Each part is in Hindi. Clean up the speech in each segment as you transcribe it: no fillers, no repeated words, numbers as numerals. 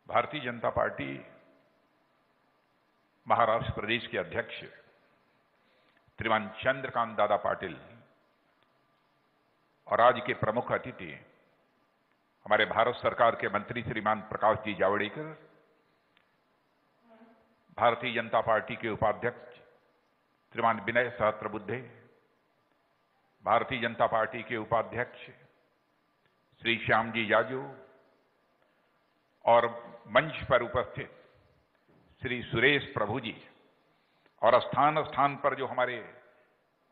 भारतीय जनता पार्टी महाराष्ट्र प्रदेश के अध्यक्ष श्रीमान चंद्रकांत दादा पाटिल और आज के प्रमुख अतिथि हमारे भारत सरकार के मंत्री श्रीमान प्रकाश जी जावड़ेकर, भारतीय जनता पार्टी के उपाध्यक्ष श्रीमान विनय सहस्त्रबुद्धे, भारतीय जनता पार्टी के उपाध्यक्ष श्री श्याम जी जाजू और मंच पर उपस्थित श्री सुरेश प्रभु जी और स्थान स्थान पर जो हमारे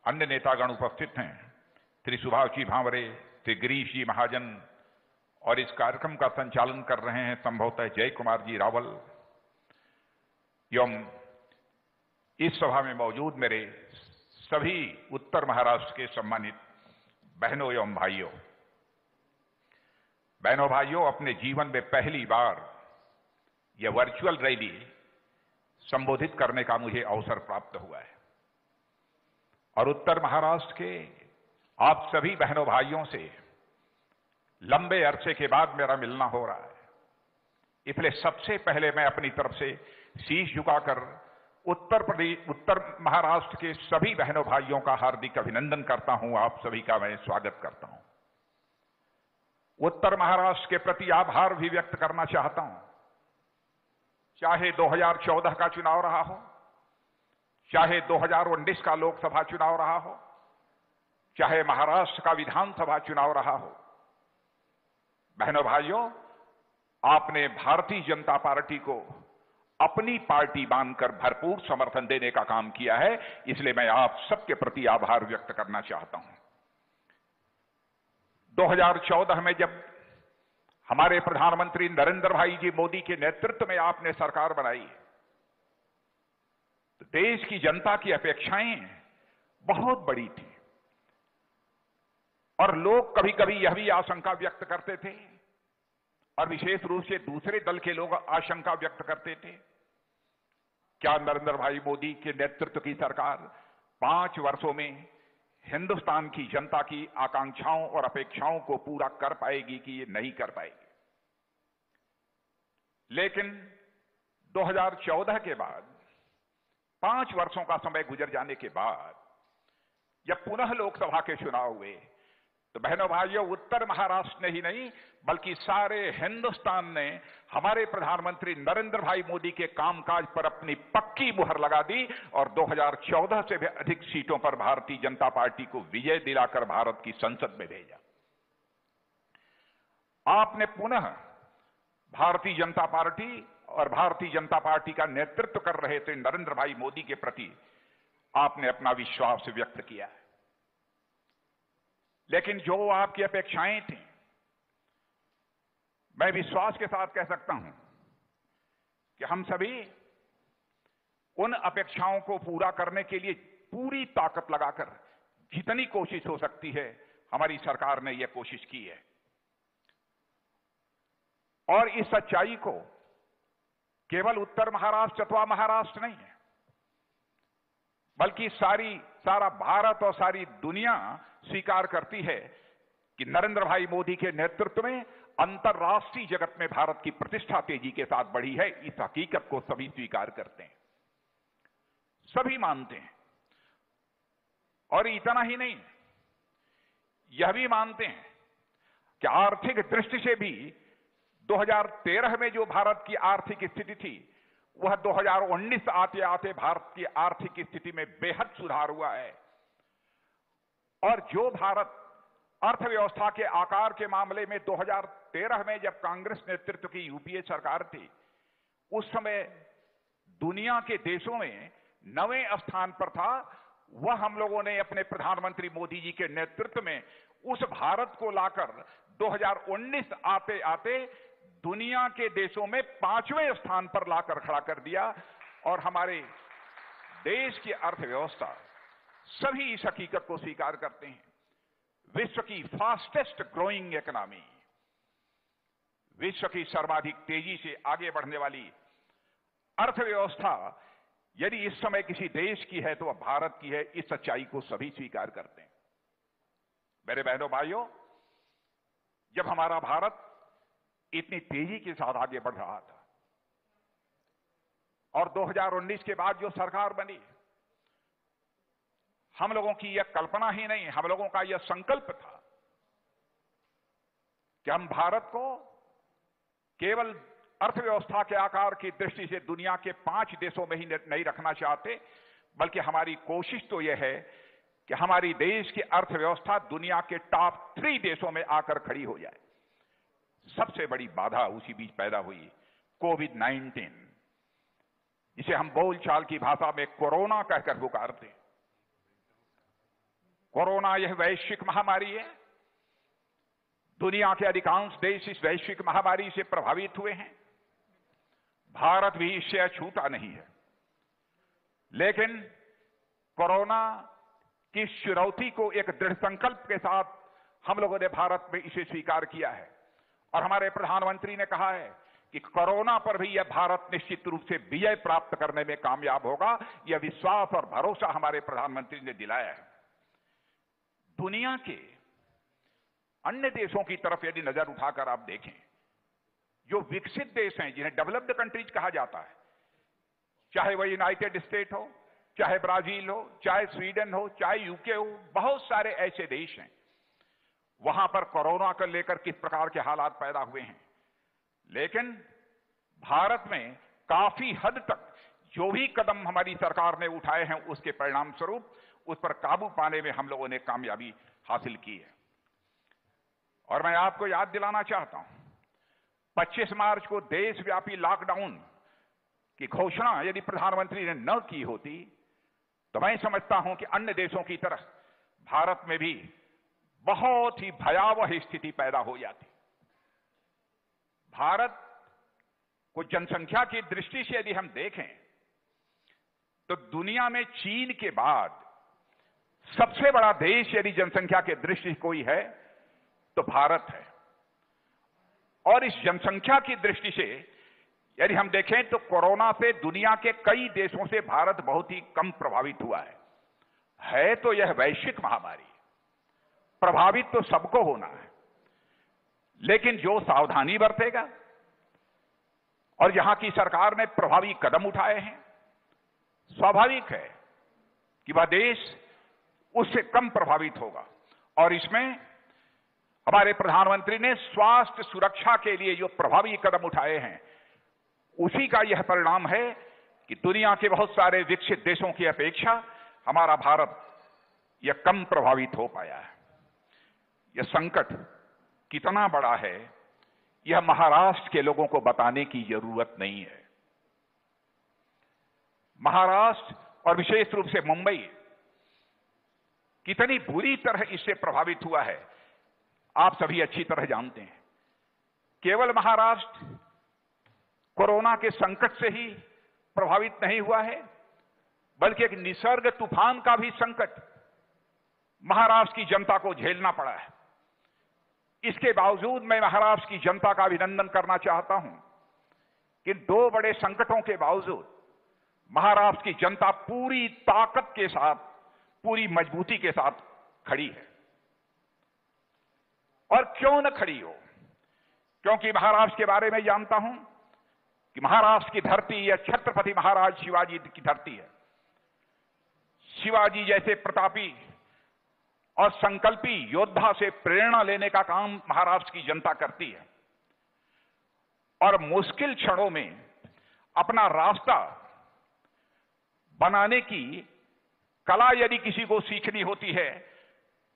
अन्य नेतागण उपस्थित हैं, श्री सुभाष जी भांवरे, श्री गिरीश जी महाजन और इस कार्यक्रम का संचालन कर रहे हैं संभवतः जय कुमार जी रावल एवं इस सभा में मौजूद मेरे सभी उत्तर महाराष्ट्र के सम्मानित बहनों एवं भाइयों। बहनों भाइयों, अपने जीवन में पहली बार यह वर्चुअल रैली संबोधित करने का मुझे अवसर प्राप्त हुआ है और उत्तर महाराष्ट्र के आप सभी बहनों भाइयों से लंबे अरसे के बाद मेरा मिलना हो रहा है। इसलिए सबसे पहले मैं अपनी तरफ से शीश झुकाकर उत्तर महाराष्ट्र के सभी बहनों भाइयों का हार्दिक अभिनंदन करता हूं। आप सभी का मैं स्वागत करता हूं। उत्तर महाराष्ट्र के प्रति आभार भी व्यक्त करना चाहता हूं। चाहे 2014 का चुनाव रहा हो, चाहे 2019 का लोकसभा चुनाव रहा हो, चाहे महाराष्ट्र का विधानसभा चुनाव रहा हो, बहनों भाइयों, आपने भारतीय जनता पार्टी को अपनी पार्टी मानकर भरपूर समर्थन देने का काम किया है। इसलिए मैं आप सबके प्रति आभार व्यक्त करना चाहता हूं। 2014 में जब हमारे प्रधानमंत्री नरेंद्र भाई जी मोदी के नेतृत्व में आपने सरकार बनाई, तो देश की जनता की अपेक्षाएं बहुत बड़ी थी और लोग कभी कभी यह भी आशंका व्यक्त करते थे और विशेष रूप से दूसरे दल के लोग आशंका व्यक्त करते थे, क्या नरेंद्र भाई मोदी के नेतृत्व की सरकार 5 वर्षों में हिंदुस्तान की जनता की आकांक्षाओं और अपेक्षाओं को पूरा कर पाएगी कि ये नहीं कर पाएगी। लेकिन 2014 के बाद 5 वर्षों का समय गुजर जाने के बाद जब पुनः लोकसभा के चुनाव हुए, तो बहनों भाइयों, उत्तर महाराष्ट्र ने ही नहीं बल्कि सारे हिंदुस्तान ने हमारे प्रधानमंत्री नरेंद्र भाई मोदी के कामकाज पर अपनी पक्की मुहर लगा दी और 2014 से भी अधिक सीटों पर भारतीय जनता पार्टी को विजय दिलाकर भारत की संसद में भेजा। आपने पुनः भारतीय जनता पार्टी और भारतीय जनता पार्टी का नेतृत्व कर रहे थे नरेंद्र भाई मोदी के प्रति आपने अपना विश्वास व्यक्त किया है। लेकिन जो आपकी अपेक्षाएं थी, मैं विश्वास के साथ कह सकता हूं कि हम सभी उन अपेक्षाओं को पूरा करने के लिए पूरी ताकत लगाकर जितनी कोशिश हो सकती है, हमारी सरकार ने यह कोशिश की है। और इस सच्चाई को केवल उत्तर महाराष्ट्र अथवा महाराष्ट्र नहीं है, बल्कि सारा भारत और सारी दुनिया स्वीकार करती है कि नरेंद्र भाई मोदी के नेतृत्व में अंतर्राष्ट्रीय जगत में भारत की प्रतिष्ठा तेजी के साथ बढ़ी है। इस हकीकत को सभी स्वीकार करते हैं, सभी मानते हैं। और इतना ही नहीं, यह भी मानते हैं कि आर्थिक दृष्टि से भी 2013 में जो भारत की आर्थिक स्थिति थी, वह 2019 आते आते भारत की आर्थिक स्थिति में बेहद सुधार हुआ है। और जो भारत अर्थव्यवस्था के आकार के मामले में 2013 में जब कांग्रेस नेतृत्व की यूपीए सरकार थी, उस समय दुनिया के देशों में 9वें स्थान पर था, वह हम लोगों ने अपने प्रधानमंत्री मोदी जी के नेतृत्व में उस भारत को लाकर 2019 आते आते दुनिया के देशों में 5वें स्थान पर लाकर खड़ा कर दिया। और हमारे देश की अर्थव्यवस्था, सभी इस हकीकत को स्वीकार करते हैं, विश्व की फास्टेस्ट ग्रोइंग इकोनॉमी, विश्व की सर्वाधिक तेजी से आगे बढ़ने वाली अर्थव्यवस्था यदि इस समय किसी देश की है तो वह भारत की है। इस सच्चाई को सभी स्वीकार करते हैं। मेरे बहनों भाइयों, जब हमारा भारत इतनी तेजी के साथ आगे बढ़ रहा था, और 2019 के बाद जो सरकार बनी, हम लोगों की यह कल्पना ही नहीं, हम लोगों का यह संकल्प था कि हम भारत को केवल अर्थव्यवस्था के आकार की दृष्टि से दुनिया के 5 देशों में ही नहीं रखना चाहते, बल्कि हमारी कोशिश तो यह है कि हमारी देश की अर्थव्यवस्था दुनिया के टॉप 3 देशों में आकर खड़ी हो जाए। सबसे बड़ी बाधा उसी बीच पैदा हुई, कोविड-19, जिसे हम बोलचाल की भाषा में कोरोना कहकर पुकारते हैं। कोरोना यह वैश्विक महामारी है। दुनिया के अधिकांश देश इस वैश्विक महामारी से प्रभावित हुए हैं। भारत भी इससे अछूता नहीं है। लेकिन कोरोना की इस चुनौती को एक दृढ़ संकल्प के साथ हम लोगों ने भारत में इसे स्वीकार किया है और हमारे प्रधानमंत्री ने कहा है कि कोरोना पर भी यह भारत निश्चित रूप से विजय प्राप्त करने में कामयाब होगा। यह विश्वास और भरोसा हमारे प्रधानमंत्री ने दिलाया है। दुनिया के अन्य देशों की तरफ यदि नजर उठाकर आप देखें, जो विकसित देश हैं, जिन्हें डेवलप्ड कंट्रीज कहा जाता है, चाहे वह यूनाइटेड स्टेट हो, चाहे ब्राजील हो, चाहे स्वीडन हो, चाहे यूके हो, बहुत सारे ऐसे देश हैं। वहां पर कोरोना को लेकर किस प्रकार के हालात पैदा हुए हैं, लेकिन भारत में काफी हद तक जो भी कदम हमारी सरकार ने उठाए हैं, उसके परिणाम स्वरूप उस पर काबू पाने में हम लोगों ने कामयाबी हासिल की है। और मैं आपको याद दिलाना चाहता हूं, 25 मार्च को देशव्यापी लॉकडाउन की घोषणा यदि प्रधानमंत्री ने न की होती, तो मैं समझता हूं कि अन्य देशों की तरह भारत में भी बहुत ही भयावह स्थिति पैदा हो जाती। भारत को जनसंख्या की दृष्टि से यदि हम देखें तो दुनिया में चीन के बाद सबसे बड़ा देश यदि जनसंख्या की दृष्टि से कोई है तो भारत है। और इस जनसंख्या की दृष्टि से यदि हम देखें तो कोरोना से दुनिया के कई देशों से भारत बहुत ही कम प्रभावित हुआ है तो यह वैश्विक महामारी, प्रभावित तो सबको होना है, लेकिन जो सावधानी बरतेगा और यहां की सरकार ने प्रभावी कदम उठाए हैं, स्वाभाविक है कि वह देश उससे कम प्रभावित होगा। और इसमें हमारे प्रधानमंत्री ने स्वास्थ्य सुरक्षा के लिए जो प्रभावी कदम उठाए हैं, उसी का यह परिणाम है कि दुनिया के बहुत सारे विकसित देशों की अपेक्षा हमारा भारत यह कम प्रभावित हो पाया है। यह संकट कितना बड़ा है, यह महाराष्ट्र के लोगों को बताने की जरूरत नहीं है। महाराष्ट्र और विशेष रूप से मुंबई कितनी बुरी तरह इससे प्रभावित हुआ है, आप सभी अच्छी तरह जानते हैं। केवल महाराष्ट्र कोरोना के संकट से ही प्रभावित नहीं हुआ है, बल्कि एक निसर्ग तूफान का भी संकट महाराष्ट्र की जनता को झेलना पड़ा है। इसके बावजूद मैं महाराष्ट्र की जनता का अभिनंदन करना चाहता हूं कि 2 बड़े संकटों के बावजूद महाराष्ट्र की जनता पूरी ताकत के साथ, पूरी मजबूती के साथ खड़ी है। और क्यों न खड़ी हो, क्योंकि महाराष्ट्र के बारे में जानता हूं कि महाराष्ट्र की धरती यह छत्रपति महाराज शिवाजी की धरती है। शिवाजी जैसे प्रतापी और संकल्पी योद्धा से प्रेरणा लेने का काम महाराष्ट्र की जनता करती है। और मुश्किल क्षणों में अपना रास्ता बनाने की कला यदि किसी को सीखनी होती है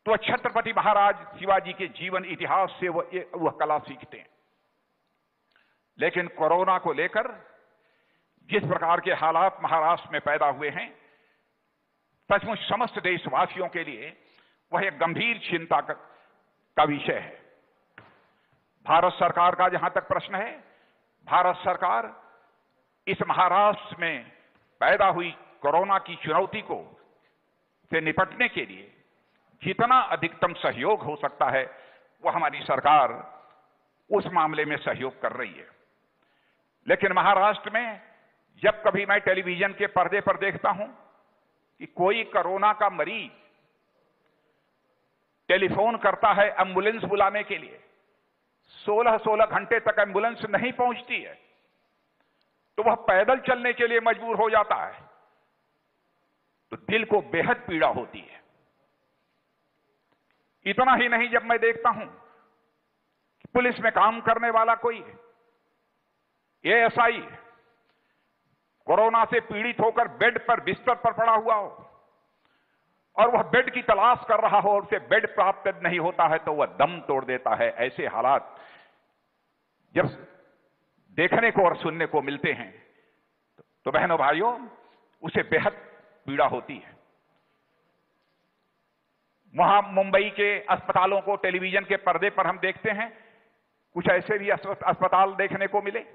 तो छत्रपति महाराज शिवाजी के जीवन इतिहास से वह कला सीखते हैं। लेकिन कोरोना को लेकर जिस प्रकार के हालात महाराष्ट्र में पैदा हुए हैं, सचमुच समस्त देशवासियों के लिए वह एक गंभीर चिंता का विषय है। भारत सरकार का जहां तक प्रश्न है, भारत सरकार इस महाराष्ट्र में पैदा हुई कोरोना की चुनौती को से निपटने के लिए जितना अधिकतम सहयोग हो सकता है, वह हमारी सरकार उस मामले में सहयोग कर रही है। लेकिन महाराष्ट्र में जब कभी मैं टेलीविजन के पर्दे पर देखता हूं कि कोई कोरोना का मरीज टेलीफोन करता है एम्बुलेंस बुलाने के लिए, 16-16 घंटे तक एम्बुलेंस नहीं पहुंचती है, तो वह पैदल चलने के लिए मजबूर हो जाता है, तो दिल को बेहद पीड़ा होती है। इतना ही नहीं, जब मैं देखता हूं कि पुलिस में काम करने वाला कोई एएसआई कोरोना से पीड़ित होकर बेड पर बिस्तर पर पड़ा हुआ हो और वह बेड की तलाश कर रहा हो और उसे बेड प्राप्त नहीं होता है तो वह दम तोड़ देता है, ऐसे हालात जब देखने को और सुनने को मिलते हैं तो बहनों भाइयों, उसे बेहद पीड़ा होती है। वहां मुंबई के अस्पतालों को टेलीविजन के पर्दे पर हम देखते हैं, कुछ ऐसे भी अस्पताल देखने को मिले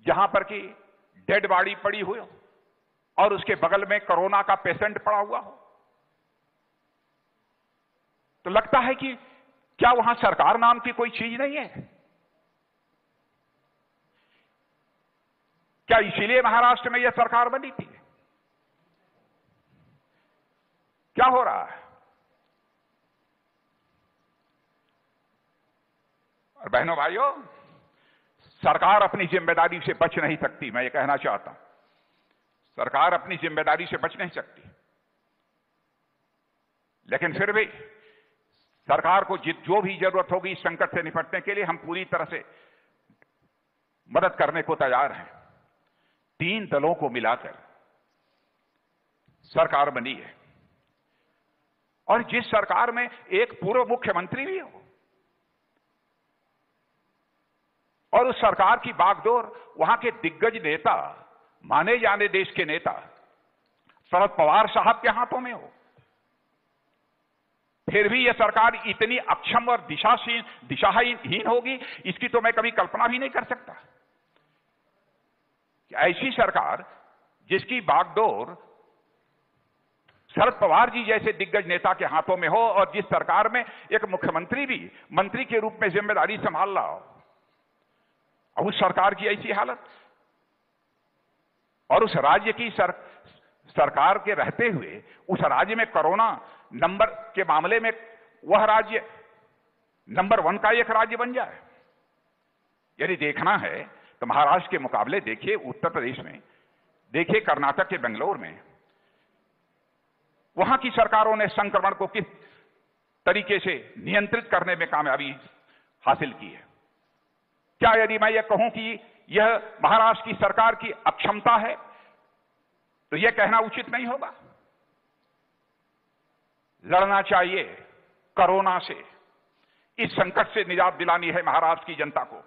जहां पर कि डेड बॉडी पड़ी हुई हो और उसके बगल में कोरोना का पेशेंट पड़ा हुआ हो। तो लगता है कि क्या वहां सरकार नाम की कोई चीज नहीं है? क्या इसीलिए महाराष्ट्र में यह सरकार बनी थी? क्या हो रहा है? और बहनों भाइयों, सरकार अपनी जिम्मेदारी से बच नहीं सकती। मैं ये कहना चाहता हूं, सरकार अपनी जिम्मेदारी से बच नहीं सकती, लेकिन फिर भी सरकार को जो भी जरूरत होगी इस संकट से निपटने के लिए हम पूरी तरह से मदद करने को तैयार हैं। 3 दलों को मिलाकर सरकार बनी है और जिस सरकार में एक पूर्व मुख्यमंत्री भी हो और उस सरकार की बागडोर वहां के दिग्गज नेता, माने जाने देश के नेता शरद पवार साहब के हाथों में हो, फिर भी यह सरकार इतनी अक्षम और दिशाहीन होगी, इसकी तो मैं कभी कल्पना भी नहीं कर सकता। कि ऐसी सरकार जिसकी बागडोर शरद पवार जी जैसे दिग्गज नेता के हाथों में हो और जिस सरकार में एक मुख्यमंत्री भी मंत्री के रूप में जिम्मेदारी संभाल रहा हो, अब उस सरकार की ऐसी हालत और उस राज्य की सरकार के रहते हुए उस राज्य में कोरोना नंबर के मामले में वह राज्य नंबर 1 का एक राज्य बन जाए। यदि देखना है तो महाराष्ट्र के मुकाबले देखिए उत्तर प्रदेश में, देखिए कर्नाटक के बेंगलोर में, वहां की सरकारों ने संक्रमण को किस तरीके से नियंत्रित करने में कामयाबी हासिल की है। क्या यदि मैं यह कहूं कि यह महाराष्ट्र की सरकार की अक्षमता है तो यह कहना उचित नहीं होगा। लड़ना चाहिए कोरोना से, इस संकट से निजात दिलानी है महाराष्ट्र की जनता को।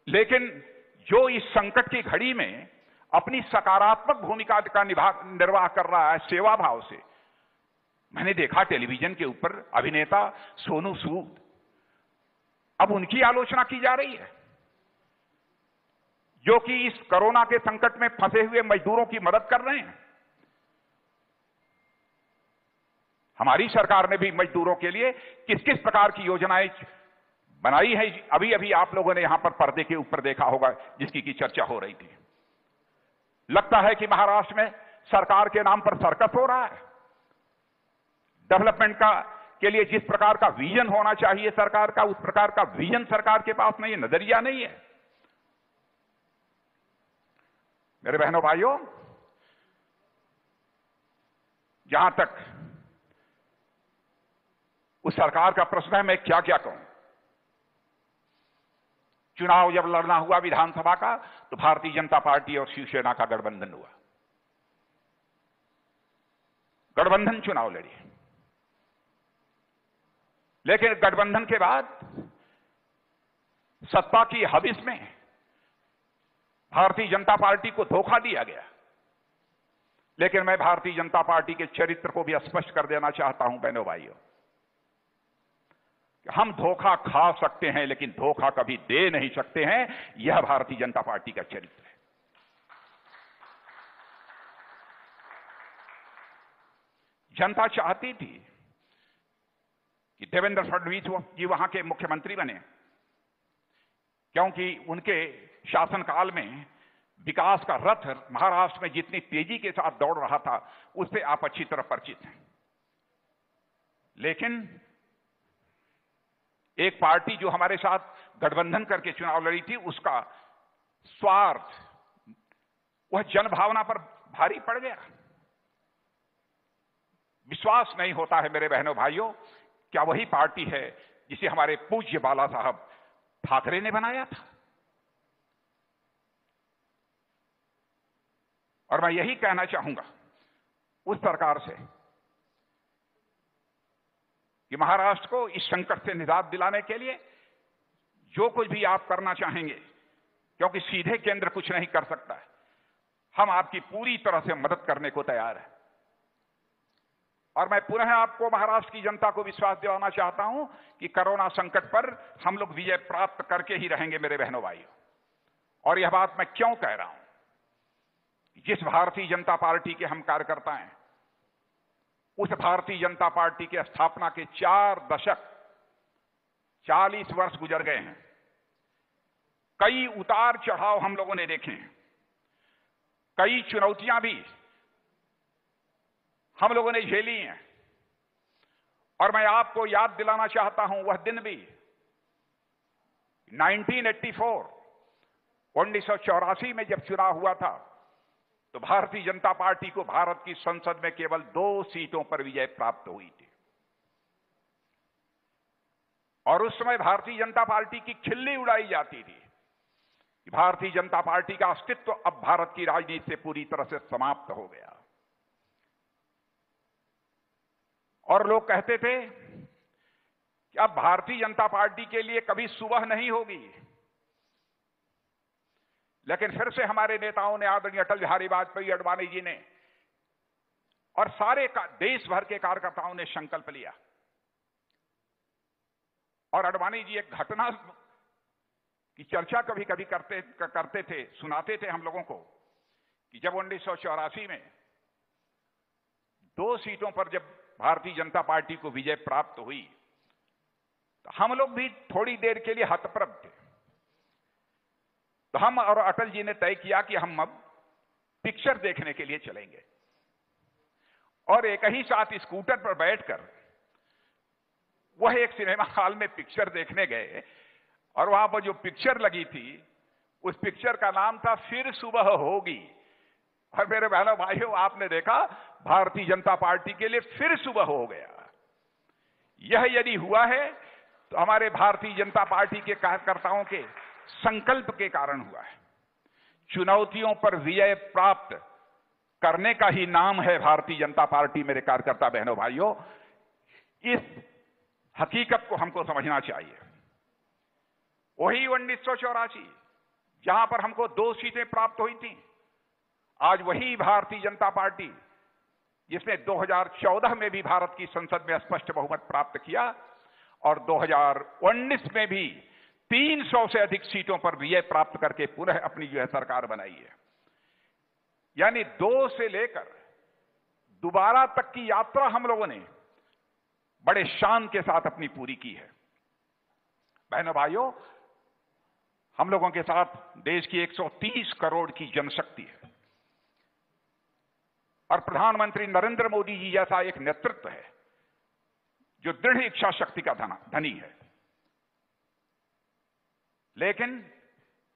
लेकिन जो इस संकट की घड़ी में अपनी सकारात्मक भूमिका का निर्वाह कर रहा है सेवा भाव से, मैंने देखा टेलीविजन के ऊपर अभिनेता सोनू सूद, अब उनकी आलोचना की जा रही है जो कि इस कोरोना के संकट में फंसे हुए मजदूरों की मदद कर रहे हैं। हमारी सरकार ने भी मजदूरों के लिए किस किस प्रकार की योजनाएं बनाई है, अभी अभी आप लोगों ने यहां पर पर्दे के ऊपर देखा होगा जिसकी की चर्चा हो रही थी। लगता है कि महाराष्ट्र में सरकार के नाम पर सर्कस हो रहा है। डेवलपमेंट के लिए जिस प्रकार का विजन होना चाहिए सरकार का, उस प्रकार का विजन सरकार के पास नहीं है, नजरिया नहीं है। मेरे बहनों भाइयों, जहां तक उस सरकार का प्रश्न है, मैं क्या क्या कहूं। चुनाव जब लड़ना हुआ विधानसभा का तो भारतीय जनता पार्टी और शिवसेना का गठबंधन हुआ, गठबंधन चुनाव लड़ी। लेकिन गठबंधन के बाद सत्ता की हविस में भारतीय जनता पार्टी को धोखा दिया गया। लेकिन मैं भारतीय जनता पार्टी के चरित्र को भी स्पष्ट कर देना चाहता हूं बहनों भाइयों, हम धोखा खा सकते हैं लेकिन धोखा कभी दे नहीं सकते हैं। यह भारतीय जनता पार्टी का चरित्र है। जनता चाहती थी कि देवेंद्र फडणवीस जी वहां के मुख्यमंत्री बने, क्योंकि उनके शासनकाल में विकास का रथ महाराष्ट्र में जितनी तेजी के साथ दौड़ रहा था उससे आप अच्छी तरह परिचित हैं। लेकिन एक पार्टी जो हमारे साथ गठबंधन करके चुनाव लड़ी थी, उसका स्वार्थ, वह जनभावना पर भारी पड़ गया। विश्वास नहीं होता है मेरे बहनों भाइयों, क्या वही पार्टी है जिसे हमारे पूज्य बाला साहब ठाकरे ने बनाया था? और मैं यही कहना चाहूंगा उस सरकार से कि महाराष्ट्र को इस संकट से निजात दिलाने के लिए जो कुछ भी आप करना चाहेंगे, क्योंकि सीधे केंद्र कुछ नहीं कर सकता है, हम आपकी पूरी तरह से मदद करने को तैयार हैं। और मैं पुनः आपको, महाराष्ट्र की जनता को विश्वास दिलाना चाहता हूं कि कोरोना संकट पर हम लोग विजय प्राप्त करके ही रहेंगे मेरे बहनों भाइयों। और यह बात मैं क्यों कह रहा हूं? जिस भारतीय जनता पार्टी के हम कार्यकर्ता हैं, उस भारतीय जनता पार्टी के स्थापना के 4 दशक, 40 वर्ष गुजर गए हैं। कई उतार चढ़ाव हम लोगों ने देखे हैं, कई चुनौतियां भी हम लोगों ने झेली हैं। और मैं आपको याद दिलाना चाहता हूं वह दिन भी 1984 में जब चुनाव हुआ था, तो भारतीय जनता पार्टी को भारत की संसद में केवल 2 सीटों पर विजय प्राप्त हुई थी। और उस समय भारतीय जनता पार्टी की खिल्ली उड़ाई जाती थी कि भारतीय जनता पार्टी का अस्तित्व अब भारत की राजनीति से पूरी तरह से समाप्त हो गया। और लोग कहते थे कि अब भारतीय जनता पार्टी के लिए कभी सुबह नहीं होगी। लेकिन फिर से हमारे नेताओं ने, आदरणीय अटल बिहारी वाजपेयी अडवाणी जी ने और सारे देश भर के कार्यकर्ताओं ने संकल्प लिया। और अडवाणी जी एक घटना की चर्चा कभी कभी करते थे, सुनाते थे हम लोगों को कि जब 1984 में 2 सीटों पर जब भारतीय जनता पार्टी को विजय प्राप्त हुई, तो हम लोग भी थोड़ी देर के लिए हतप्रभ थे। तो हम और अटल जी ने तय किया कि हम अब पिक्चर देखने के लिए चलेंगे। और एक ही साथ स्कूटर पर बैठकर वह एक सिनेमा हॉल में पिक्चर देखने गए। और वहां पर जो पिक्चर लगी थी, उस पिक्चर का नाम था फिर सुबह होगी। और मेरे बहनों भाइयों, आपने देखा भारतीय जनता पार्टी के लिए फिर सुबह हो गया। यह यदि हुआ है तो हमारे भारतीय जनता पार्टी के कार्यकर्ताओं के संकल्प के कारण हुआ है। चुनौतियों पर विजय प्राप्त करने का ही नाम है भारतीय जनता पार्टी। मेरे कार्यकर्ता बहनों भाइयों, इस हकीकत को हमको समझना चाहिए। वही 1984 जहां पर हमको 2 सीटें प्राप्त हुई थी, आज वही भारतीय जनता पार्टी जिसने 2014 में भी भारत की संसद में स्पष्ट बहुमत प्राप्त किया और 2019 में भी 300 से अधिक सीटों पर विजय प्राप्त करके पुनः अपनी जो है सरकार बनाई है। यानी 2 से लेकर दोबारा तक की यात्रा हम लोगों ने बड़े शान के साथ अपनी पूरी की है। बहनों भाइयों, हम लोगों के साथ देश की 130 करोड़ की जनशक्ति है और प्रधानमंत्री नरेंद्र मोदी जी जैसा एक नेतृत्व है जो दृढ़ इच्छा शक्ति का धनी है। लेकिन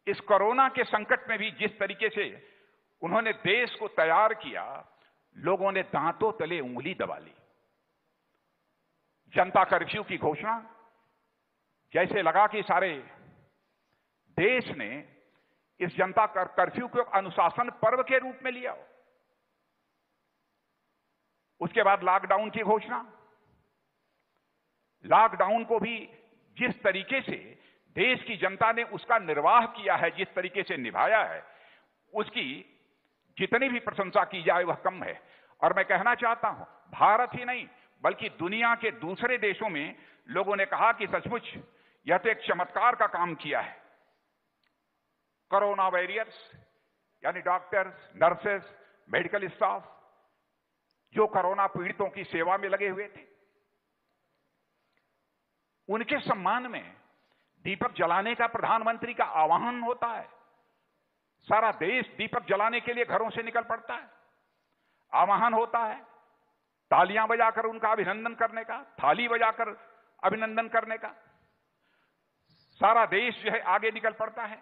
इस कोरोना के संकट में भी जिस तरीके से उन्होंने देश को तैयार किया, लोगों ने दांतों तले उंगली दबा ली। जनता कर्फ्यू की घोषणा, जैसे लगा कि सारे देश ने इस जनता कर्फ्यू को अनुशासन पर्व के रूप में लिया हो। उसके बाद लॉकडाउन की घोषणा, लॉकडाउन को भी जिस तरीके से देश की जनता ने उसका निर्वाह किया है, जिस तरीके से निभाया है, उसकी जितनी भी प्रशंसा की जाए वह कम है। और मैं कहना चाहता हूं, भारत ही नहीं बल्कि दुनिया के दूसरे देशों में लोगों ने कहा कि सचमुच यह तो एक चमत्कार का काम किया है। कोरोना वॉरियर्स यानी डॉक्टर्स, नर्सेस, मेडिकल स्टाफ जो कोरोना पीड़ितों की सेवा में लगे हुए थे, उनके सम्मान में दीपक जलाने का प्रधानमंत्री का आह्वान होता है। सारा देश दीपक जलाने के लिए घरों से निकल पड़ता है, आह्वान होता है, तालियां बजाकर उनका अभिनंदन करने का, थाली बजाकर अभिनंदन करने का। सारा देश जो है आगे निकल पड़ता है।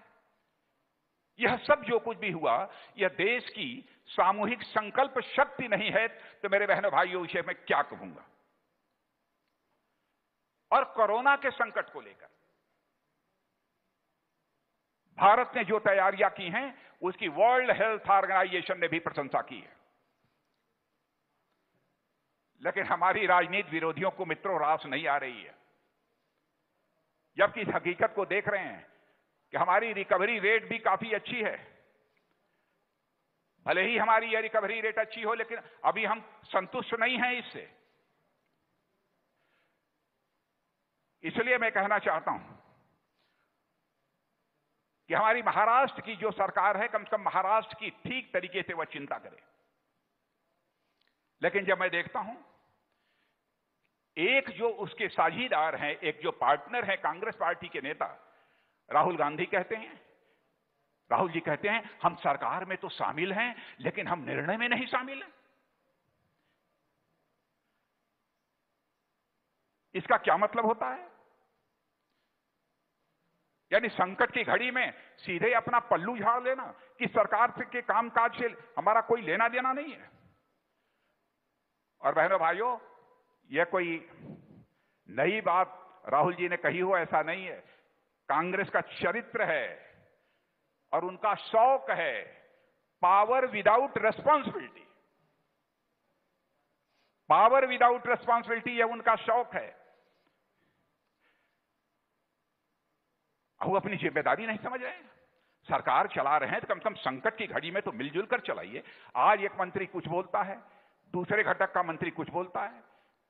यह सब जो कुछ भी हुआ, यह देश की सामूहिक संकल्प शक्ति नहीं है तो मेरे बहनों भाइयों विषय में क्या कहूंगा। और कोरोना के संकट को लेकर भारत ने जो तैयारियां की हैं, उसकी वर्ल्ड हेल्थ ऑर्गेनाइजेशन ने भी प्रशंसा की है। लेकिन हमारी राजनीति विरोधियों को मित्रों रास नहीं आ रही है, जबकि इस हकीकत को देख रहे हैं कि हमारी रिकवरी रेट भी काफी अच्छी है। भले ही हमारी यह रिकवरी रेट अच्छी हो, लेकिन अभी हम संतुष्ट नहीं हैं इससे। इसलिए मैं कहना चाहता हूं कि हमारी महाराष्ट्र की जो सरकार है, कम से कम महाराष्ट्र की ठीक तरीके से वह चिंता करे। लेकिन जब मैं देखता हूं एक जो उसके साझीदार हैं, एक जो पार्टनर है कांग्रेस पार्टी के नेता राहुल गांधी कहते हैं, राहुल जी कहते हैं हम सरकार में तो शामिल हैं लेकिन हम निर्णय में नहीं शामिल हैं। इसका क्या मतलब होता है? यानी संकट की घड़ी में सीधे अपना पल्लू झाड़ लेना कि सरकार के कामकाज से हमारा कोई लेना देना नहीं है। और बहनों भाइयों, यह कोई नई बात राहुल जी ने कही हो ऐसा नहीं है। कांग्रेस का चरित्र है और उनका शौक है power without responsibility. Power without responsibility यह उनका शौक है। वो अपनी जिम्मेदारी नहीं समझ रहे हैं। सरकार चला रहे हैं तो कम से कम संकट की घड़ी में तो मिलजुल कर चलाइए। आज एक मंत्री कुछ बोलता है, दूसरे घटक का मंत्री कुछ बोलता है,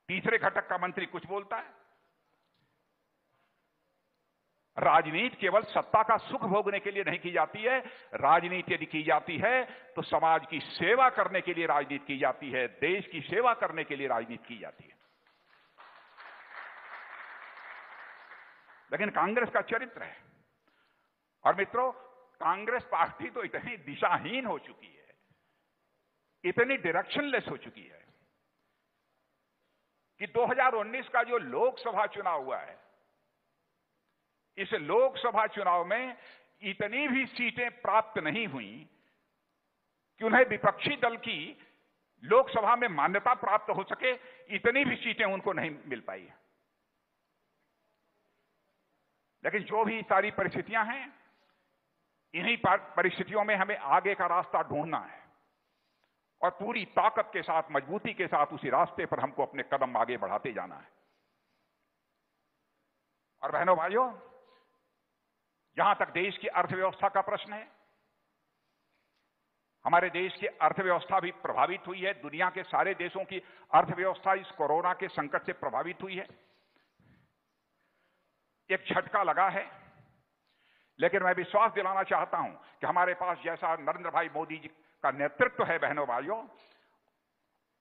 तीसरे घटक का मंत्री कुछ बोलता है। राजनीति केवल सत्ता का सुख भोगने के लिए नहीं की जाती है। राजनीति यदि की जाती है तो समाज की सेवा करने के लिए राजनीति की जाती है, देश की सेवा करने के लिए राजनीति की जाती है। लेकिन कांग्रेस का चरित्र है। और मित्रों, कांग्रेस पार्टी तो इतनी दिशाहीन हो चुकी है, इतनी डायरेक्शनलेस हो चुकी है कि 2019 का जो लोकसभा चुनाव हुआ है, इस लोकसभा चुनाव में इतनी भी सीटें प्राप्त नहीं हुई कि उन्हें विपक्षी दल की लोकसभा में मान्यता प्राप्त हो सके। इतनी भी सीटें उनको नहीं मिल पाई है। लेकिन जो भी सारी परिस्थितियां हैं, इन्हीं परिस्थितियों में हमें आगे का रास्ता ढूंढना है और पूरी ताकत के साथ, मजबूती के साथ उसी रास्ते पर हमको अपने कदम आगे बढ़ाते जाना है। और बहनों भाइयों, जहां तक देश की अर्थव्यवस्था का प्रश्न है, हमारे देश की अर्थव्यवस्था भी प्रभावित हुई है। दुनिया के सारे देशों की अर्थव्यवस्था इस कोरोना के संकट से प्रभावित हुई है। एक झटका लगा है, लेकिन मैं विश्वास दिलाना चाहता हूं कि हमारे पास जैसा नरेंद्र भाई मोदी जी का नेतृत्व है बहनों भाइयों,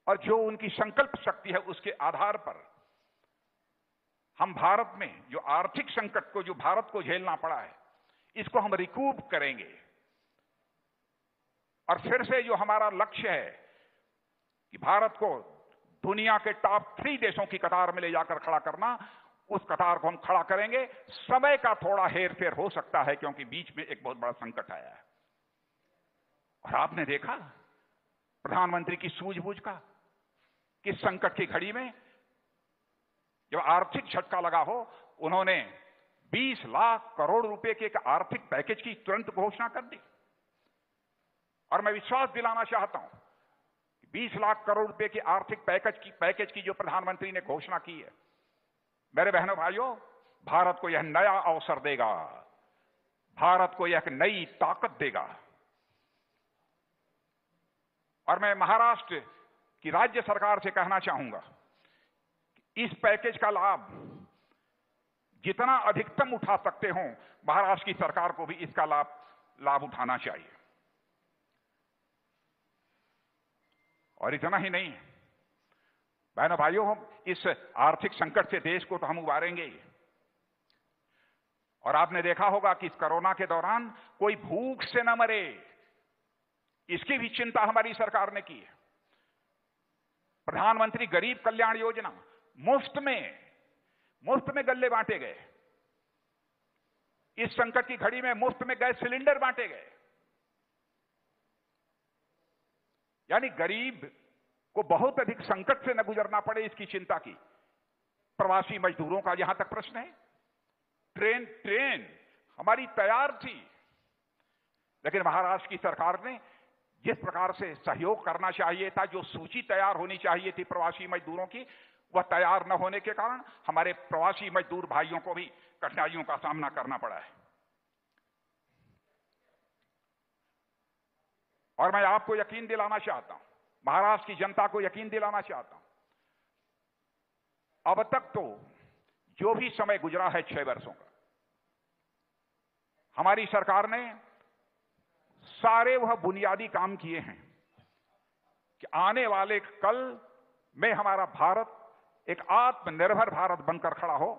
और जो उनकी संकल्प शक्ति है, उसके आधार पर हम भारत में जो आर्थिक संकट को, जो भारत को झेलना पड़ा है, इसको हम रिकूप करेंगे। और फिर से जो हमारा लक्ष्य है कि भारत को दुनिया के टॉप 3 देशों की कतार में ले जाकर खड़ा करना, उस कतार को हम खड़ा करेंगे। समय का थोड़ा हेरफेर हो सकता है क्योंकि बीच में एक बहुत बड़ा संकट आया है। और आपने देखा प्रधानमंत्री की सूझबूझ का, किस संकट की घड़ी में जब आर्थिक झटका लगा हो, उन्होंने 20 लाख करोड़ रुपए के एक आर्थिक पैकेज की तुरंत घोषणा कर दी। और मैं विश्वास दिलाना चाहता हूं कि 20 लाख करोड़ रुपए के आर्थिक पैकेज की जो प्रधानमंत्री ने घोषणा की है, मेरे बहनों भाइयों, भारत को यह नया अवसर देगा, भारत को यह एक नई ताकत देगा। और मैं महाराष्ट्र की राज्य सरकार से कहना चाहूंगा कि इस पैकेज का लाभ जितना अधिकतम उठा सकते हो, महाराष्ट्र की सरकार को भी इसका लाभ उठाना चाहिए। और इतना ही नहीं, बहनों भाइयों, हम इस आर्थिक संकट से देश को तो हम उबारेंगे। और आपने देखा होगा कि इस कोरोना के दौरान कोई भूख से न मरे, इसकी भी चिंता हमारी सरकार ने की है। प्रधानमंत्री गरीब कल्याण योजना, मुफ्त में गल्ले बांटे गए। इस संकट की घड़ी में मुफ्त में गैस सिलेंडर बांटे गए। यानी गरीब को बहुत अधिक संकट से न गुजरना पड़े, इसकी चिंता की। प्रवासी मजदूरों का यहां तक प्रश्न है। ट्रेन हमारी तैयार थी, लेकिन महाराष्ट्र की सरकार ने जिस प्रकार से सहयोग करना चाहिए था, जो सूची तैयार होनी चाहिए थी प्रवासी मजदूरों की, वह तैयार न होने के कारण हमारे प्रवासी मजदूर भाइयों को भी कठिनाइयों का सामना करना पड़ा है। और मैं आपको यकीन दिलाना चाहता हूं, महाराष्ट्र की जनता को यकीन दिलाना चाहता हूं, अब तक तो जो भी समय गुजरा है 6 वर्षों का, हमारी सरकार ने सारे वह बुनियादी काम किए हैं कि आने वाले कल में हमारा भारत एक आत्मनिर्भर भारत बनकर खड़ा हो।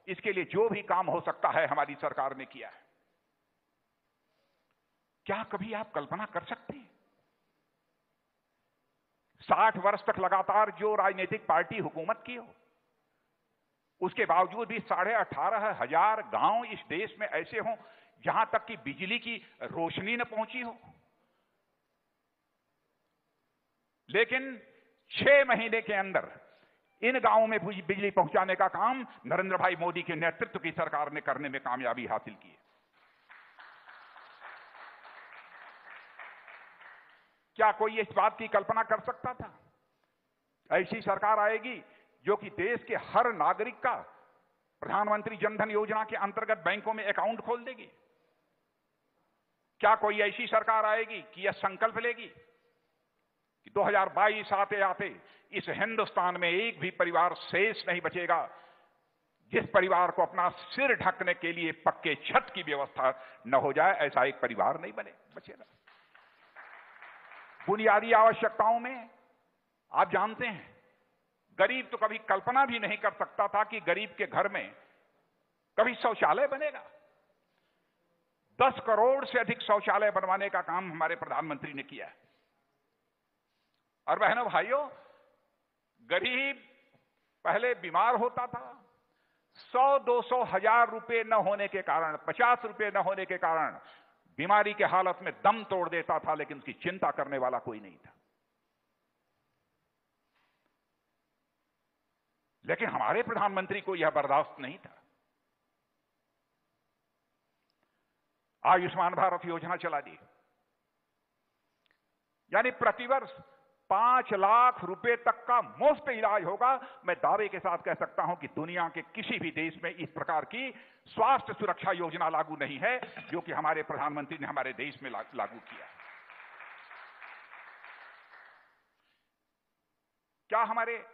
इसके लिए जो भी काम हो सकता है हमारी सरकार ने किया है। क्या कभी आप कल्पना कर सकते हैं 60 वर्ष तक लगातार जो राजनीतिक पार्टी हुकूमत की हो, उसके बावजूद भी 18,500 गांव इस देश में ऐसे हों जहां तक कि बिजली की रोशनी न पहुंची हो। लेकिन 6 महीने के अंदर इन गांवों में बिजली पहुंचाने का काम नरेंद्र भाई मोदी के नेतृत्व की सरकार ने करने में कामयाबी हासिल की है। क्या कोई इस बात की कल्पना कर सकता था ऐसी सरकार आएगी जो कि देश के हर नागरिक का प्रधानमंत्री जनधन योजना के अंतर्गत बैंकों में अकाउंट खोल देगी? क्या कोई ऐसी सरकार आएगी कि यह संकल्प लेगी कि 2022 आते आते इस हिंदुस्तान में एक भी परिवार शेष नहीं बचेगा जिस परिवार को अपना सिर ढकने के लिए पक्के छत की व्यवस्था न हो जाए? ऐसा एक परिवार नहीं बचेगा। बुनियादी आवश्यकताओं में आप जानते हैं, गरीब तो कभी कल्पना भी नहीं कर सकता था कि गरीब के घर में कभी शौचालय बनेगा। 10 करोड़ से अधिक शौचालय बनवाने का काम हमारे प्रधानमंत्री ने किया है। और बहनों भाइयों, गरीब पहले बीमार होता था, 100-200 हजार रुपए न होने के कारण, 50 रुपए न होने के कारण बीमारी के हालत में दम तोड़ देता था, लेकिन उसकी चिंता करने वाला कोई नहीं था। लेकिन हमारे प्रधानमंत्री को यह बर्दाश्त नहीं था। आयुष्मान भारत योजना चला दी, यानी प्रतिवर्ष 5 लाख रुपए तक का मुफ्त इलाज होगा। मैं दावे के साथ कह सकता हूं कि दुनिया के किसी भी देश में इस प्रकार की स्वास्थ्य सुरक्षा योजना लागू नहीं है जो कि हमारे प्रधानमंत्री ने हमारे देश में लागू किया। क्या हमारे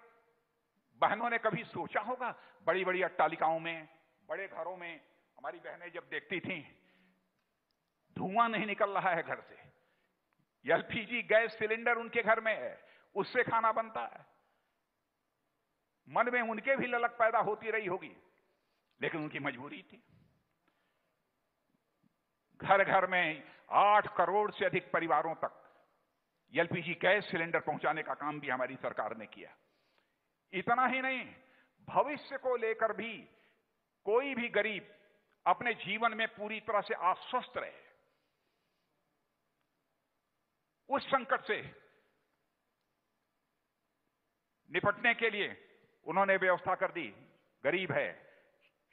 बहनों ने कभी सोचा होगा, बड़ी बड़ी अट्टालिकाओं में, बड़े घरों में हमारी बहनें जब देखती थीं धुआं नहीं निकल रहा है घर से, एलपीजी गैस सिलेंडर उनके घर में है, उससे खाना बनता है, मन में उनके भी ललक पैदा होती रही होगी, लेकिन उनकी मजबूरी थी। घर घर में 8 करोड़ से अधिक परिवारों तक एलपीजी गैस सिलेंडर पहुंचाने का काम भी हमारी सरकार ने किया। इतना ही नहीं, भविष्य को लेकर भी कोई भी गरीब अपने जीवन में पूरी तरह से आश्वस्त रहे, उस संकट से निपटने के लिए उन्होंने व्यवस्था कर दी। गरीब है,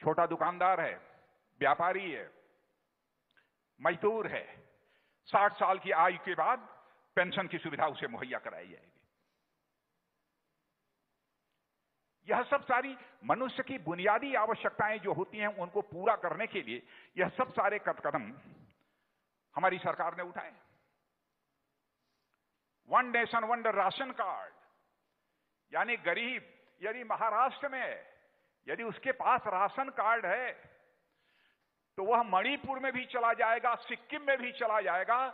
छोटा दुकानदार है, व्यापारी है, मजदूर है, 60 साल की आयु के बाद पेंशन की सुविधा उसे मुहैया कराई जाएगी। यह सब सारी मनुष्य की बुनियादी आवश्यकताएं जो होती हैं उनको पूरा करने के लिए यह सब सारे कदम हमारी सरकार ने उठाए। 1 नेशन 1 राशन कार्ड, यानी गरीब यदि महाराष्ट्र में है, यदि उसके पास राशन कार्ड है तो वह मणिपुर में भी चला जाएगा, सिक्किम में भी चला जाएगा,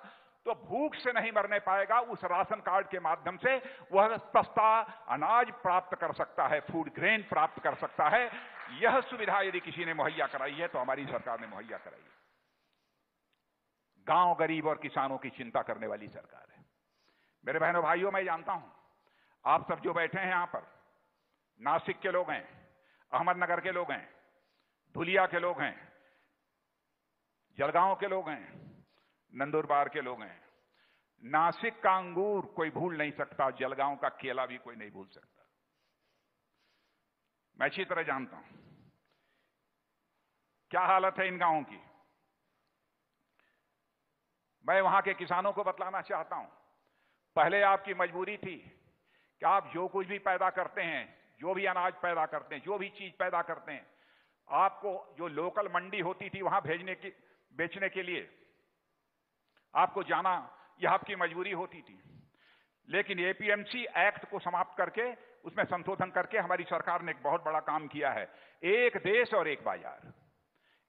तो भूख से नहीं मरने पाएगा। उस राशन कार्ड के माध्यम से वह सस्ता अनाज प्राप्त कर सकता है, फूड ग्रेन प्राप्त कर सकता है। यह सुविधा यदि किसी ने मुहैया कराई है तो हमारी सरकार ने मुहैया कराई है। गांव, गरीब और किसानों की चिंता करने वाली सरकार है। मेरे बहनों भाइयों, मैं जानता हूं आप सब जो बैठे हैं यहां पर, नासिक के लोग हैं, अहमदनगर के लोग हैं, धुलिया के लोग हैं, जलगांव के लोग हैं, नंदुरबार के लोग हैं, नासिक का अंगूर कोई भूल नहीं सकता, जलगांव का केला भी कोई नहीं भूल सकता। मैं अच्छी तरह जानता हूं क्या हालत है इन गांवों की। मैं वहां के किसानों को बतलाना चाहता हूं, पहले आपकी मजबूरी थी कि आप जो कुछ भी पैदा करते हैं, जो भी अनाज पैदा करते हैं, जो भी चीज पैदा करते हैं, आपको जो लोकल मंडी होती थी वहां बेचने के लिए आपको जाना, यह आपकी मजबूरी होती थी। लेकिन एपीएमसी एक्ट को समाप्त करके उसमें संशोधन करके हमारी सरकार ने एक बहुत बड़ा काम किया है। एक देश और एक बाजार,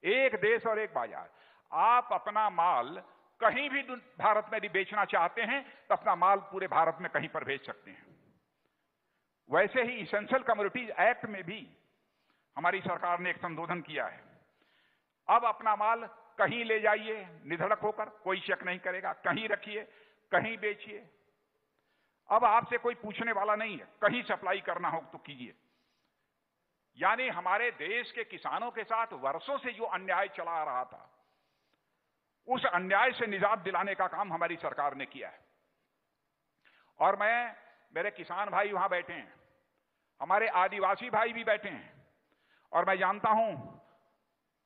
एक देश और एक बाजार। आप अपना माल कहीं भी भारत में यदि बेचना चाहते हैं तो अपना माल पूरे भारत में कहीं पर भेज सकते हैं। वैसे ही इसेंशियल कमोडिटीज एक्ट में भी हमारी सरकार ने एक संशोधन किया है। अब अपना माल कहीं ले जाइए निधड़क होकर, कोई चेक नहीं करेगा, कहीं रखिए, कहीं बेचिए। अब आपसे कोई पूछने वाला नहीं है, कहीं सप्लाई करना हो तो कीजिए। यानी हमारे देश के किसानों के साथ वर्षों से जो अन्याय चला आ रहा था, उस अन्याय से निजात दिलाने का काम हमारी सरकार ने किया है। और मेरे किसान भाई वहां बैठे हैं, हमारे आदिवासी भाई भी बैठे हैं, और मैं जानता हूं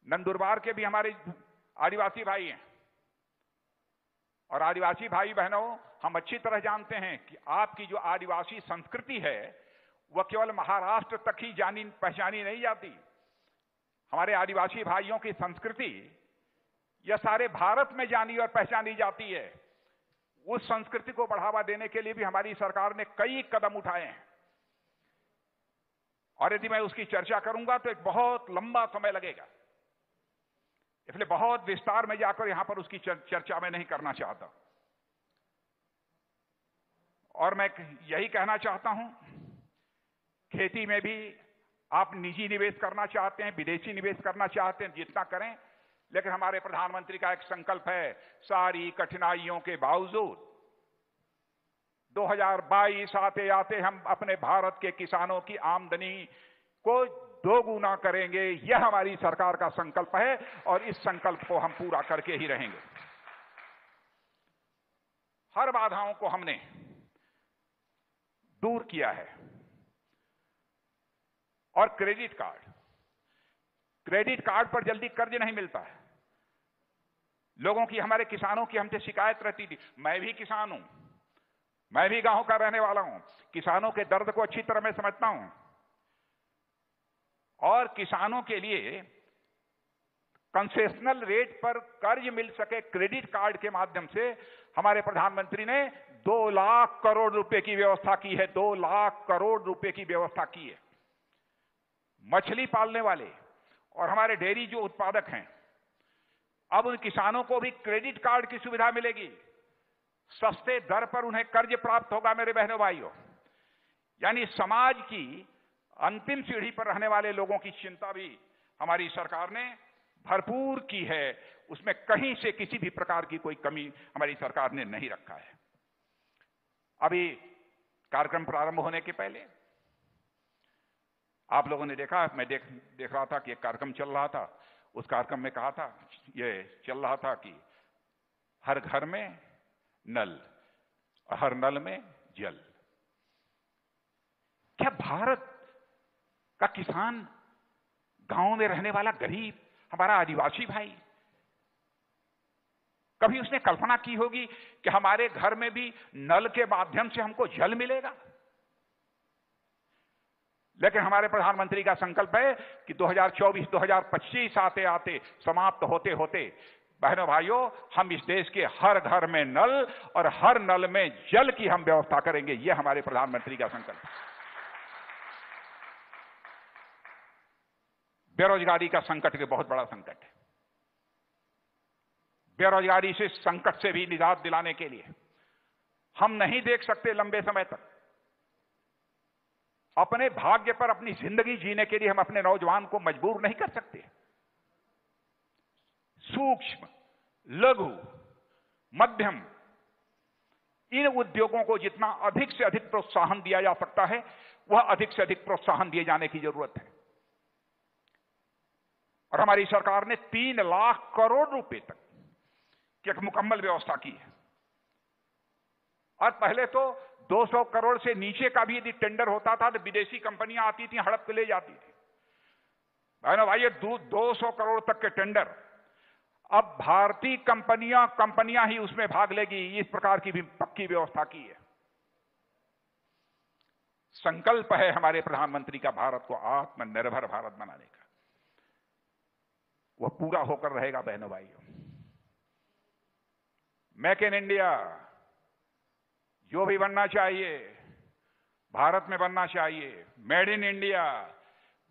नंदुरबार के भी हमारे आदिवासी भाई हैं। और आदिवासी भाई बहनों, हम अच्छी तरह जानते हैं कि आपकी जो आदिवासी संस्कृति है वह केवल महाराष्ट्र तक ही जानी पहचानी नहीं जाती। हमारे आदिवासी भाइयों की संस्कृति यह सारे भारत में जानी और पहचानी जाती है। उस संस्कृति को बढ़ावा देने के लिए भी हमारी सरकार ने कई कदम उठाए हैं, और यदि मैं उसकी चर्चा करूंगा तो एक बहुत लंबा समय लगेगा, इसलिए बहुत विस्तार में जाकर यहां पर उसकी चर्चा मैं नहीं करना चाहता। और मैं यही कहना चाहता हूं, खेती में भी आप निजी निवेश करना चाहते हैं, विदेशी निवेश करना चाहते हैं, जितना करें, लेकिन हमारे प्रधानमंत्री का एक संकल्प है, सारी कठिनाइयों के बावजूद 2022 आते आते हम अपने भारत के किसानों की आमदनी को दोगुना करेंगे। यह हमारी सरकार का संकल्प है और इस संकल्प को हम पूरा करके ही रहेंगे। हर बाधाओं को हमने दूर किया है। और क्रेडिट कार्ड पर जल्दी कर्ज नहीं मिलता है। लोगों की, हमारे किसानों की हमसे शिकायत रहती थी। मैं भी किसान हूं, मैं भी गांव का रहने वाला हूं, किसानों के दर्द को अच्छी तरह मैं समझता हूं। और किसानों के लिए कंसेशनल रेट पर कर्ज मिल सके क्रेडिट कार्ड के माध्यम से हमारे प्रधानमंत्री ने 2 लाख करोड़ रुपए की व्यवस्था की है। 2 लाख करोड़ रुपए की व्यवस्था की है। मछली पालने वाले और हमारे डेयरी जो उत्पादक हैं, अब उन किसानों को भी क्रेडिट कार्ड की सुविधा मिलेगी। सस्ते दर पर उन्हें कर्ज प्राप्त होगा। मेरे बहनों भाइयों, यानी समाज की अंतिम सीढ़ी पर रहने वाले लोगों की चिंता भी हमारी सरकार ने भरपूर की है। उसमें कहीं से किसी भी प्रकार की कोई कमी हमारी सरकार ने नहीं रखा है। अभी कार्यक्रम प्रारंभ होने के पहले आप लोगों ने देखा, मैं देख रहा था कि एक कार्यक्रम चल रहा था। उस कार्यक्रम में कहा था, ये चल रहा था कि हर घर में नल और हर नल में जल। क्या भारत का किसान, गांव में रहने वाला गरीब, हमारा आदिवासी भाई, कभी उसने कल्पना की होगी कि हमारे घर में भी नल के माध्यम से हमको जल मिलेगा? लेकिन हमारे प्रधानमंत्री का संकल्प है कि 2024-2025 आते आते, समाप्त होते होते, बहनों भाइयों, हम इस देश के हर घर में नल और हर नल में जल की हम व्यवस्था करेंगे। यह हमारे प्रधानमंत्री का संकल्प है। बेरोजगारी का संकट भी बहुत बड़ा संकट है। बेरोजगारी से संकट से भी निजात दिलाने के लिए हम नहीं देख सकते लंबे समय तक। अपने भाग्य पर अपनी जिंदगी जीने के लिए हम अपने नौजवान को मजबूर नहीं कर सकते। सूक्ष्म, लघु, मध्यम इन उद्योगों को जितना अधिक से अधिक प्रोत्साहन दिया जा सकता है, वह अधिक से अधिक प्रोत्साहन दिए जाने की जरूरत है। और हमारी सरकार ने 3 लाख करोड़ रुपए तक की एक मुकम्मल व्यवस्था की है। और पहले तो 200 करोड़ से नीचे का भी यदि टेंडर होता था तो विदेशी कंपनियां आती थी, हड़प के ले जाती थी। भाइयों भाई, 200 करोड़ तक के टेंडर, अब भारतीय कंपनियां ही उसमें भाग लेगी, इस प्रकार की भी पक्की व्यवस्था की है। संकल्प है हमारे प्रधानमंत्री का भारत को आत्मनिर्भर भारत बनाने का, वह पूरा होकर रहेगा। बहनों भाइयों, मेक इन इंडिया जो भी बनना चाहिए भारत में बनना चाहिए। मेड इन इंडिया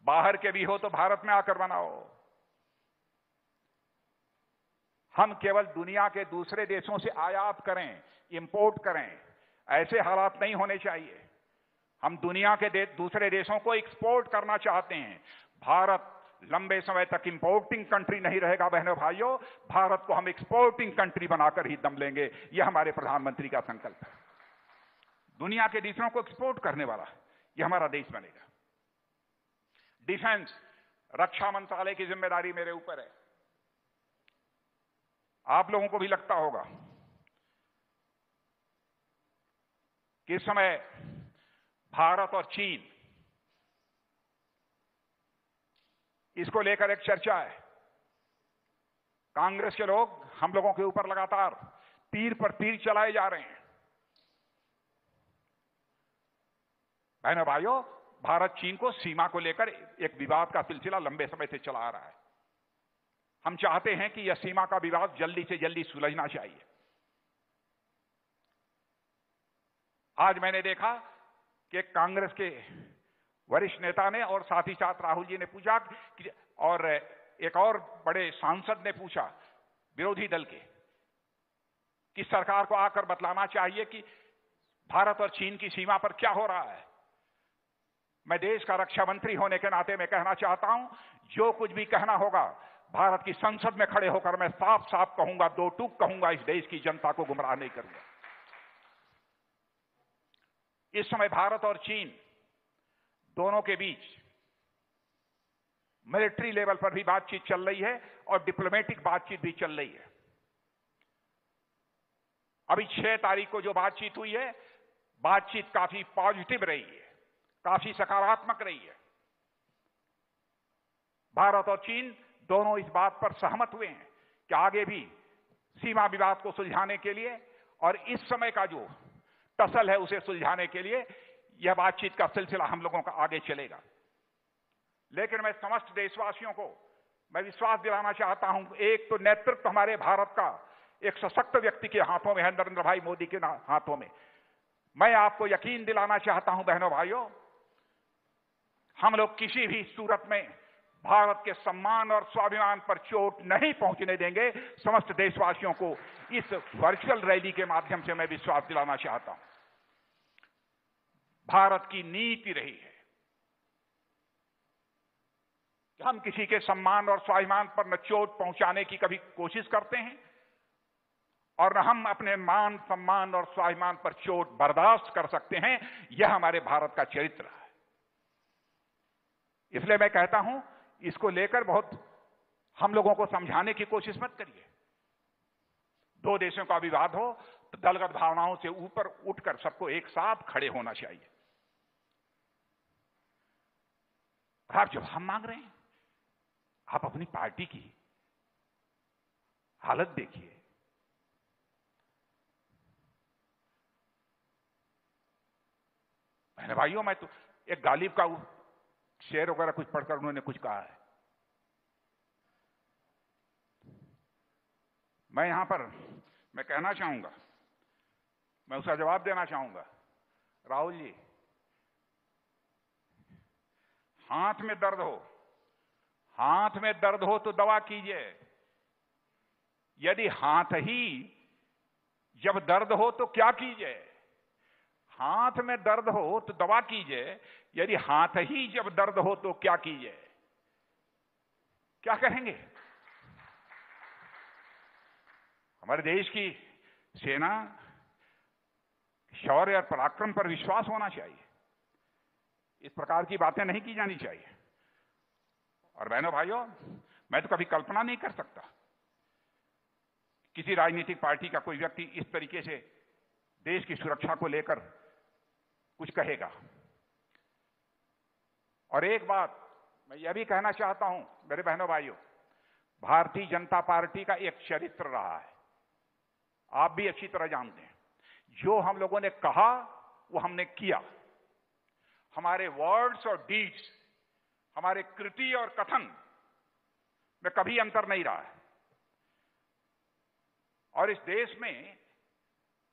बाहर के भी हो तो भारत में आकर बनाओ। हम केवल दुनिया के दूसरे देशों से आयात करें, इंपोर्ट करें, ऐसे हालात नहीं होने चाहिए। हम दुनिया के दूसरे देशों को एक्सपोर्ट करना चाहते हैं। भारत लंबे समय तक इंपोर्टिंग कंट्री नहीं रहेगा। बहनों भाइयों, भारत को हम एक्सपोर्टिंग कंट्री बनाकर ही दम लेंगे, यह हमारे प्रधानमंत्री का संकल्प है। दुनिया के देशों को एक्सपोर्ट करने वाला यह हमारा देश बनेगा। डिफेंस, रक्षा मंत्रालय की जिम्मेदारी मेरे ऊपर है। आप लोगों को भी लगता होगा कि इस समय भारत और चीन, इसको लेकर एक चर्चा है। कांग्रेस के लोग हम लोगों के ऊपर लगातार तीर पर तीर चलाए जा रहे हैं। बहनों भाइयों, भारत चीन को सीमा को लेकर एक विवाद का सिलसिला लंबे समय से चला आ रहा है। हम चाहते हैं कि यह सीमा का विवाद जल्दी से जल्दी सुलझना चाहिए। आज मैंने देखा कि कांग्रेस के वरिष्ठ नेता ने और साथ ही साथ राहुल जी ने पूछा कि, और एक और बड़े सांसद ने पूछा विरोधी दल के, कि सरकार को आकर बतलाना चाहिए कि भारत और चीन की सीमा पर क्या हो रहा है। मैं देश का रक्षा मंत्री होने के नाते मैं कहना चाहता हूं, जो कुछ भी कहना होगा भारत की संसद में खड़े होकर मैं साफ साफ कहूंगा, दो टूक कहूंगा, इस देश की जनता को गुमराह नहीं करूंगा। इस समय भारत और चीन दोनों के बीच मिलिट्री लेवल पर भी बातचीत चल रही है और डिप्लोमेटिक बातचीत भी चल रही है। अभी 6 तारीख को जो बातचीत हुई है, बातचीत काफी पॉजिटिव रही है, काफी सकारात्मक रही है। भारत और चीन दोनों इस बात पर सहमत हुए हैं कि आगे भी सीमा विवाद को सुलझाने के लिए और इस समय का जो टसल है उसे सुलझाने के लिए यह बातचीत का सिलसिला हम लोगों का आगे चलेगा। लेकिन मैं समस्त देशवासियों को मैं विश्वास दिलाना चाहता हूं, एक तो नेतृत्व हमारे भारत का एक सशक्त व्यक्ति के हाथों में है, नरेंद्र भाई मोदी के हाथों में। मैं आपको यकीन दिलाना चाहता हूं बहनों भाइयों, हम लोग किसी भी सूरत में भारत के सम्मान और स्वाभिमान पर चोट नहीं पहुंचने देंगे। समस्त देशवासियों को इस वर्चुअल रैली के माध्यम से मैं विश्वास दिलाना चाहता हूं। भारत की नीति रही है कि हम किसी के सम्मान और स्वाभिमान पर न चोट पहुंचाने की कभी कोशिश करते हैं और न हम अपने मान सम्मान और स्वाभिमान पर चोट बर्दाश्त कर सकते हैं। यह हमारे भारत का चरित्र है। इसलिए मैं कहता हूं, इसको लेकर बहुत हम लोगों को समझाने की कोशिश मत करिए। दो देशों का विवाद हो तो दलगत भावनाओं से ऊपर उठकर सबको एक साथ खड़े होना चाहिए। आप जब हम मांग रहे हैं, आप अपनी पार्टी की हालत देखिए। बहन भाइयों, मैं तो एक गालिब का शेर वगैरह कुछ पढ़कर उन्होंने कुछ कहा है। मैं यहां पर मैं कहना चाहूंगा, मैं उसका जवाब देना चाहूंगा। राहुल जी, हाथ में दर्द हो तो दवा कीजिए। यदि हाथ ही जब दर्द हो तो क्या कीजिए? हाथ में दर्द हो तो दवा कीजिए, यदि हाथ ही जब दर्द हो तो क्या कीजिए? क्या कहेंगे? हमारे देश की सेना शौर्य और पराक्रम पर विश्वास होना चाहिए। इस प्रकार की बातें नहीं की जानी चाहिए। और बहनों भाइयों, मैं तो कभी कल्पना नहीं कर सकता किसी राजनीतिक पार्टी का कोई व्यक्ति इस तरीके से देश की सुरक्षा को लेकर कुछ कहेगा। और एक बात मैं यह भी कहना चाहता हूं मेरे बहनों भाइयों, भारतीय जनता पार्टी का एक चरित्र रहा है, आप भी अच्छी तरह जानते हैं। जो हम लोगों ने कहा वो हमने किया। हमारे वर्ड्स और डीड्स, हमारे कृति और कथन में कभी अंतर नहीं रहा है। और इस देश में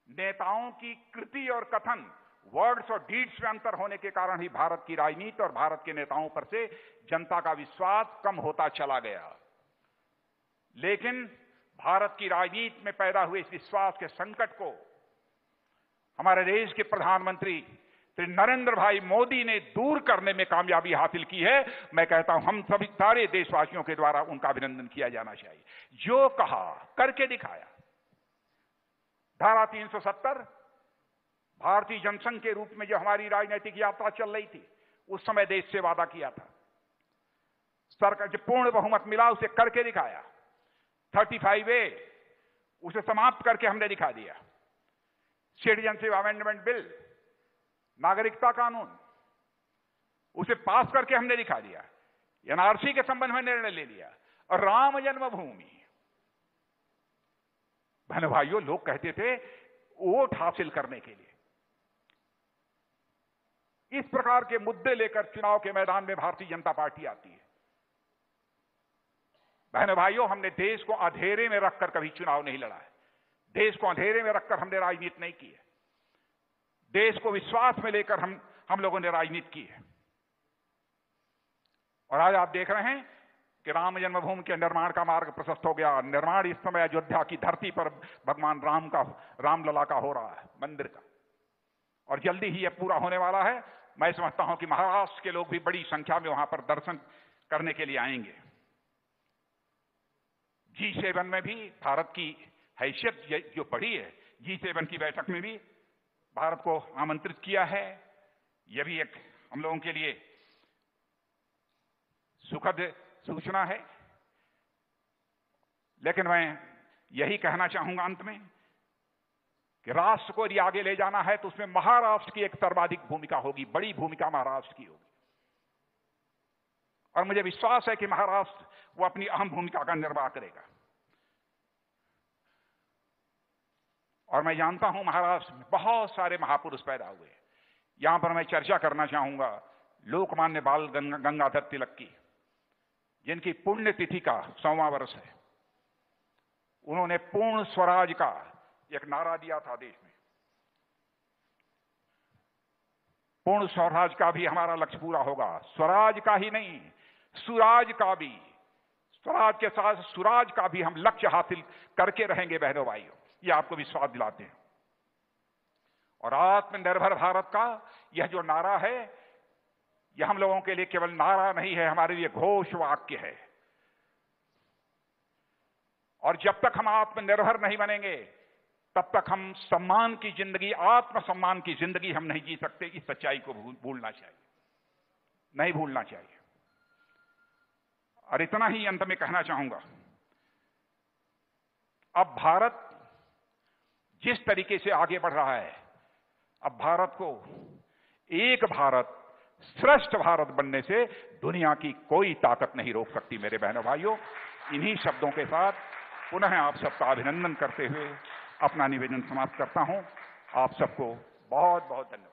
नेताओं की कृति और कथन, वर्ड्स और डीड्स में अंतर होने के कारण ही भारत की राजनीति और भारत के नेताओं पर से जनता का विश्वास कम होता चला गया। लेकिन भारत की राजनीति में पैदा हुए इस विश्वास के संकट को हमारे देश के प्रधानमंत्री श्री नरेंद्र भाई मोदी ने दूर करने में कामयाबी हासिल की है। मैं कहता हूं हम सभी सारे देशवासियों के द्वारा उनका अभिनंदन किया जाना चाहिए। जो कहा करके दिखाया। धारा 370 भारतीय जनसंघ के रूप में जो हमारी राजनीतिक यात्रा चल रही थी, उस समय देश से वादा किया था। सरकार जो पूर्ण बहुमत मिला उसे करके दिखाया। 35A उसे समाप्त करके हमने दिखा दिया। सिटीजनशिप अमेंडमेंट बिल, नागरिकता कानून, उसे पास करके हमने दिखा दिया। एनआरसी के संबंध में निर्णय ले लिया। और राम जन्मभूमि, बहनों भाइयों, लोग कहते थे वोट हासिल करने के लिए इस प्रकार के मुद्दे लेकर चुनाव के मैदान में भारतीय जनता पार्टी आती है। बहनों भाइयों, हमने देश को अंधेरे में रखकर कभी चुनाव नहीं लड़ा है। देश को अंधेरे में रखकर हमने राजनीति नहीं की है। देश को विश्वास में लेकर हम लोगों ने राजनीति की है। और आज आप देख रहे हैं कि राम जन्मभूमि के निर्माण का मार्ग प्रशस्त हो गया। निर्माण इस समय अयोध्या की धरती पर भगवान रामलला का हो रहा है, मंदिर का, और जल्दी ही यह पूरा होने वाला है। मैं समझता हूं कि महाराष्ट्र के लोग भी बड़ी संख्या में वहां पर दर्शन करने के लिए आएंगे। G7 में भी भारत की हैसियत जो बढ़ी है, G7 की बैठक में भी भारत को आमंत्रित किया है। यह भी एक हम लोगों के लिए सुखद सूचना है। लेकिन मैं यही कहना चाहूंगा अंत में कि राष्ट्र को यदि आगे ले जाना है तो उसमें महाराष्ट्र की एक सर्वाधिक भूमिका होगी, बड़ी भूमिका महाराष्ट्र की होगी। और मुझे विश्वास है कि महाराष्ट्र वो अपनी अहम भूमिका का निर्वाह करेगा। और मैं जानता हूं महाराष्ट्र में बहुत सारे महापुरुष पैदा हुए। यहां पर मैं चर्चा करना चाहूंगा लोकमान्य बाल गंगाधर तिलक की, जिनकी पुण्यतिथि का 100वां वर्ष है। उन्होंने पूर्ण स्वराज का एक नारा दिया था देश में। पूर्ण स्वराज का भी हमारा लक्ष्य पूरा होगा। स्वराज का ही नहीं, सुराज का भी, स्वराज के साथ सुराज का भी हम लक्ष्य हासिल करके रहेंगे बहनों भाइयों, ये आपको विश्वास दिलाते हैं। और आत्मनिर्भर भारत का यह जो नारा है, यह हम लोगों के लिए केवल नारा नहीं है, हमारे लिए घोष वाक्य है। और जब तक हम आत्मनिर्भर नहीं बनेंगे तब तक हम सम्मान की जिंदगी, आत्मसम्मान की जिंदगी हम नहीं जी सकते। इस सच्चाई को भूलना चाहिए, नहीं भूलना चाहिए। और इतना ही अंत में कहना चाहूंगा, अब भारत जिस तरीके से आगे बढ़ रहा है, अब भारत को एक भारत श्रेष्ठ भारत बनने से दुनिया की कोई ताकत नहीं रोक सकती। मेरे बहनों भाइयों, इन्हीं शब्दों के साथ पुनः आप सबका अभिनंदन करते हुए अपना निवेदन समाप्त करता हूं। आप सबको बहुत बहुत धन्यवाद।